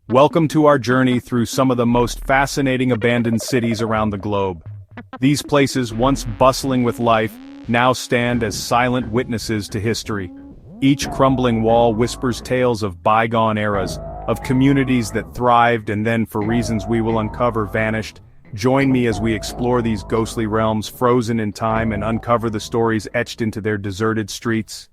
Welcome to our journey through some of the most fascinating abandoned cities around the globe. These places, once bustling with life, now stand as silent witnesses to history. Each crumbling wall whispers tales of bygone eras, of communities that thrived and then, for reasons we will uncover, vanished. Join me as we explore these ghostly realms frozen in time and uncover the stories etched into their deserted streets.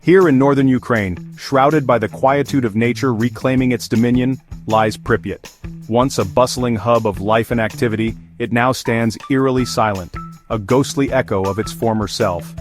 Here in northern Ukraine, shrouded by the quietude of nature reclaiming its dominion, lies Pripyat. Once a bustling hub of life and activity, it now stands eerily silent, a ghostly echo of its former self.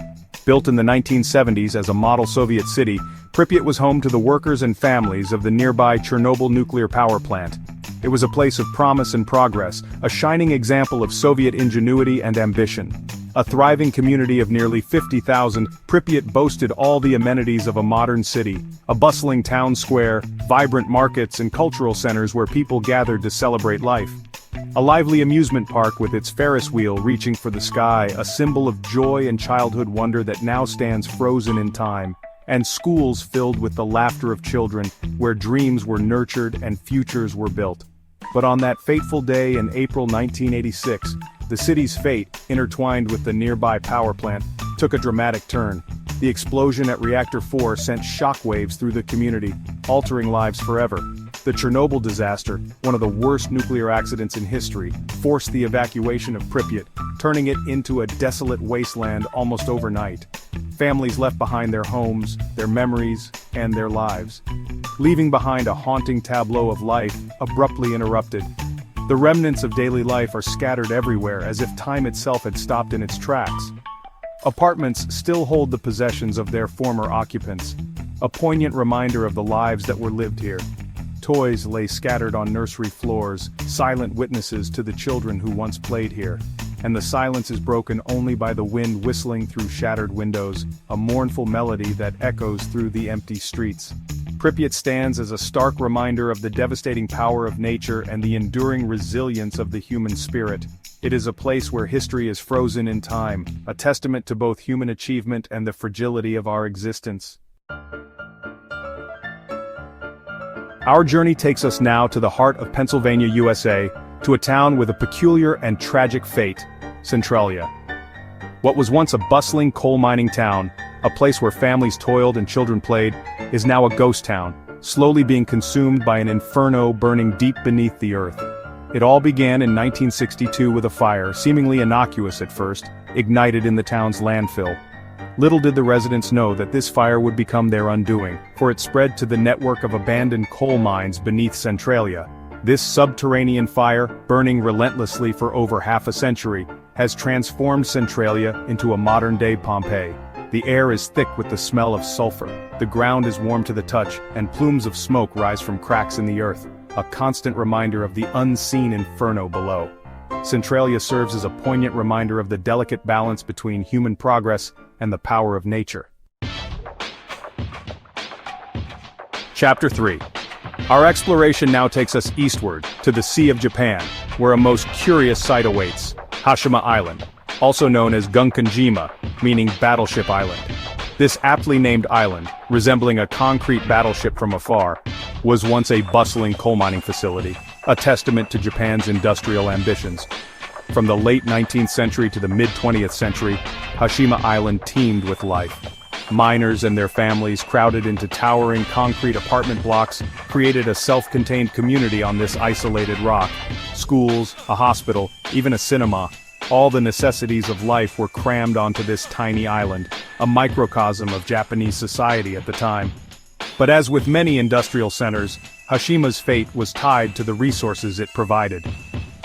Built in the 1970s as a model Soviet city, Pripyat was home to the workers and families of the nearby Chernobyl nuclear power plant. It was a place of promise and progress, a shining example of Soviet ingenuity and ambition. A thriving community of nearly 50,000, Pripyat boasted all the amenities of a modern city, a bustling town square, vibrant markets and cultural centers where people gathered to celebrate life. A lively amusement park with its Ferris wheel reaching for the sky, a symbol of joy and childhood wonder that now stands frozen in time. And schools filled with the laughter of children, where dreams were nurtured and futures were built. But on that fateful day in April 1986, the city's fate, intertwined with the nearby power plant, took a dramatic turn. The explosion at Reactor 4 sent shockwaves through the community, altering lives forever. The Chernobyl disaster, one of the worst nuclear accidents in history, forced the evacuation of Pripyat, turning it into a desolate wasteland almost overnight. Families left behind their homes, their memories, and their lives, leaving behind a haunting tableau of life, abruptly interrupted. The remnants of daily life are scattered everywhere as if time itself had stopped in its tracks. Apartments still hold the possessions of their former occupants, a poignant reminder of the lives that were lived here. Toys lay scattered on nursery floors, silent witnesses to the children who once played here. And the silence is broken only by the wind whistling through shattered windows, a mournful melody that echoes through the empty streets. Pripyat stands as a stark reminder of the devastating power of nature and the enduring resilience of the human spirit. It is a place where history is frozen in time, a testament to both human achievement and the fragility of our existence. Our journey takes us now to the heart of Pennsylvania, USA, to a town with a peculiar and tragic fate, Centralia. What was once a bustling coal mining town, a place where families toiled and children played, is now a ghost town, slowly being consumed by an inferno burning deep beneath the earth. It all began in 1962 with a fire, seemingly innocuous at first, ignited in the town's landfill. Little did the residents know that this fire would become their undoing, for it spread to the network of abandoned coal mines beneath Centralia. This subterranean fire, burning relentlessly for over half a century, has transformed Centralia into a modern-day Pompeii. The air is thick with the smell of sulfur, the ground is warm to the touch, and plumes of smoke rise from cracks in the earth, a constant reminder of the unseen inferno below. Centralia serves as a poignant reminder of the delicate balance between human progress and the power of nature. Chapter 3. Our exploration now takes us eastward, to the Sea of Japan, where a most curious sight awaits, Hashima Island, also known as Gunkanjima, meaning Battleship Island. This aptly named island, resembling a concrete battleship from afar, was once a bustling coal mining facility, a testament to Japan's industrial ambitions. From the late 19th century to the mid-20th century, Hashima Island teemed with life. Miners and their families, crowded into towering concrete apartment blocks, created a self-contained community on this isolated rock. Schools, a hospital, even a cinema, all the necessities of life were crammed onto this tiny island, a microcosm of Japanese society at the time. But as with many industrial centers, Hashima's fate was tied to the resources it provided.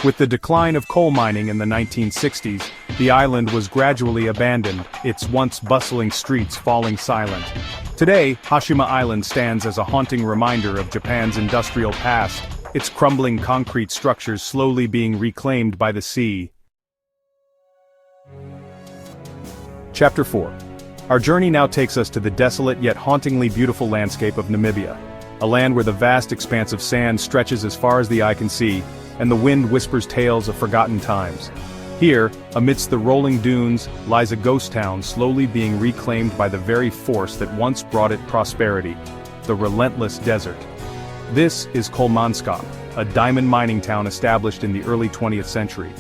With the decline of coal mining in the 1960s, the island was gradually abandoned, its once bustling streets falling silent. Today, Hashima Island stands as a haunting reminder of Japan's industrial past, its crumbling concrete structures slowly being reclaimed by the sea. Chapter 4. Our journey now takes us to the desolate yet hauntingly beautiful landscape of Namibia, a land where the vast expanse of sand stretches as far as the eye can see, and the wind whispers tales of forgotten times. Here, amidst the rolling dunes, lies a ghost town slowly being reclaimed by the very force that once brought it prosperity. the relentless desert. This is Kolmanskop, a diamond mining town established in the early 20th century.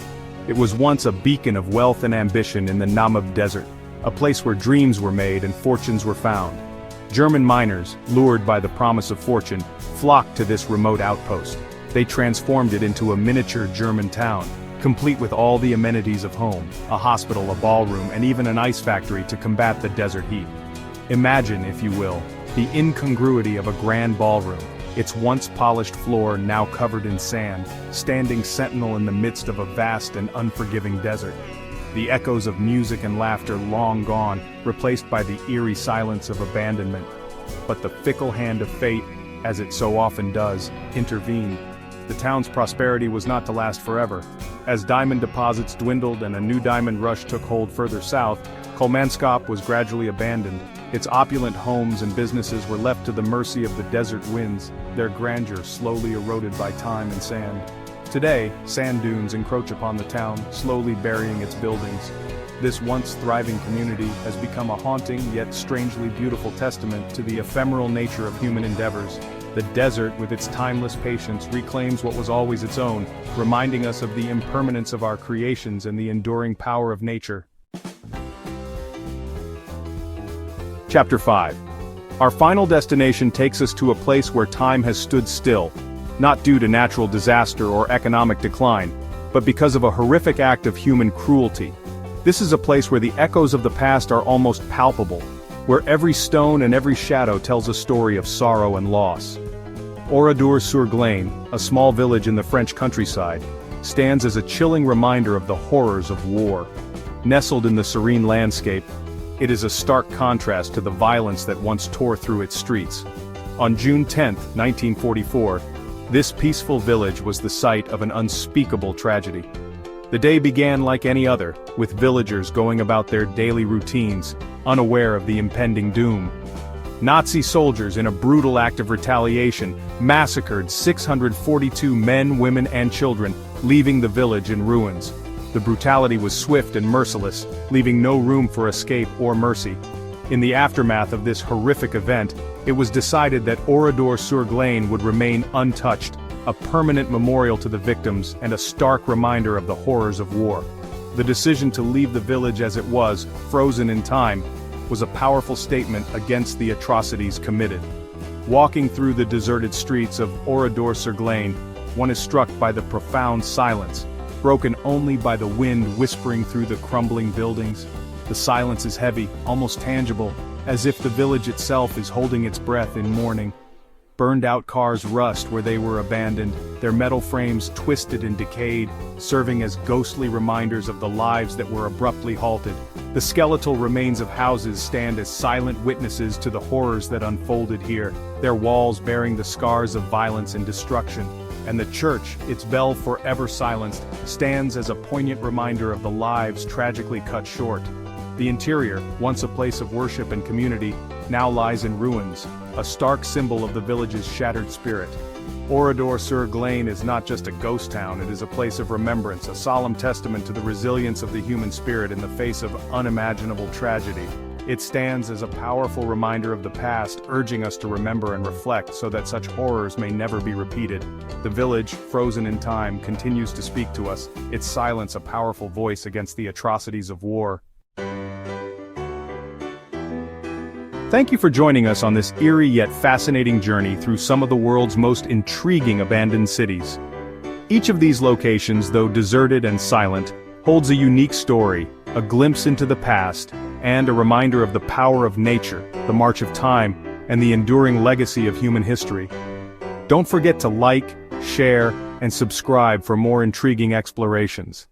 It was once a beacon of wealth and ambition in the Namib Desert, a place where dreams were made and fortunes were found. German miners, lured by the promise of fortune, flocked to this remote outpost. They transformed it into a miniature German town, complete with all the amenities of home, a hospital, a ballroom, and even an ice factory to combat the desert heat. Imagine, if you will, the incongruity of a grand ballroom, its once polished floor now covered in sand, standing sentinel in the midst of a vast and unforgiving desert. The echoes of music and laughter long gone, replaced by the eerie silence of abandonment. But the fickle hand of fate, as it so often does, intervened. The town's prosperity was not to last forever. As diamond deposits dwindled and a new diamond rush took hold further south, Kolmanskop was gradually abandoned. Its opulent homes and businesses were left to the mercy of the desert winds, their grandeur slowly eroded by time and sand. Today, sand dunes encroach upon the town, slowly burying its buildings. This once thriving community has become a haunting yet strangely beautiful testament to the ephemeral nature of human endeavors. The desert, with its timeless patience, reclaims what was always its own, reminding us of the impermanence of our creations and the enduring power of nature. Chapter 5. Our final destination takes us to a place where time has stood still, not due to natural disaster or economic decline, but because of a horrific act of human cruelty. This is a place where the echoes of the past are almost palpable, where every stone and every shadow tells a story of sorrow and loss. Oradour-sur-Glane, a small village in the French countryside, stands as a chilling reminder of the horrors of war. Nestled in the serene landscape, it is a stark contrast to the violence that once tore through its streets. On June 10, 1944, this peaceful village was the site of an unspeakable tragedy. The day began like any other, with villagers going about their daily routines, unaware of the impending doom. Nazi soldiers, in a brutal act of retaliation, massacred 642 men, women, and children, leaving the village in ruins. The brutality was swift and merciless, leaving no room for escape or mercy. In the aftermath of this horrific event, it was decided that Oradour-sur-Glane would remain untouched, a permanent memorial to the victims and a stark reminder of the horrors of war. The decision to leave the village as it was, frozen in time, was a powerful statement against the atrocities committed. Walking through the deserted streets of Oradour-sur-Glane, one is struck by the profound silence, broken only by the wind whispering through the crumbling buildings. The silence is heavy, almost tangible, as if the village itself is holding its breath in mourning. Burned-out cars rust where they were abandoned, their metal frames twisted and decayed, serving as ghostly reminders of the lives that were abruptly halted. The skeletal remains of houses stand as silent witnesses to the horrors that unfolded here, their walls bearing the scars of violence and destruction. And the church, its bell forever silenced, stands as a poignant reminder of the lives tragically cut short. The interior, once a place of worship and community, now lies in ruins, a stark symbol of the village's shattered spirit. Oradour-sur-Glane is not just a ghost town, it is a place of remembrance, a solemn testament to the resilience of the human spirit in the face of unimaginable tragedy. It stands as a powerful reminder of the past, urging us to remember and reflect so that such horrors may never be repeated. The village, frozen in time, continues to speak to us, its silence a powerful voice against the atrocities of war. Thank you for joining us on this eerie yet fascinating journey through some of the world's most intriguing abandoned cities. Each of these locations, though deserted and silent, holds a unique story, a glimpse into the past, and a reminder of the power of nature, the march of time, and the enduring legacy of human history. Don't forget to like, share, and subscribe for more intriguing explorations.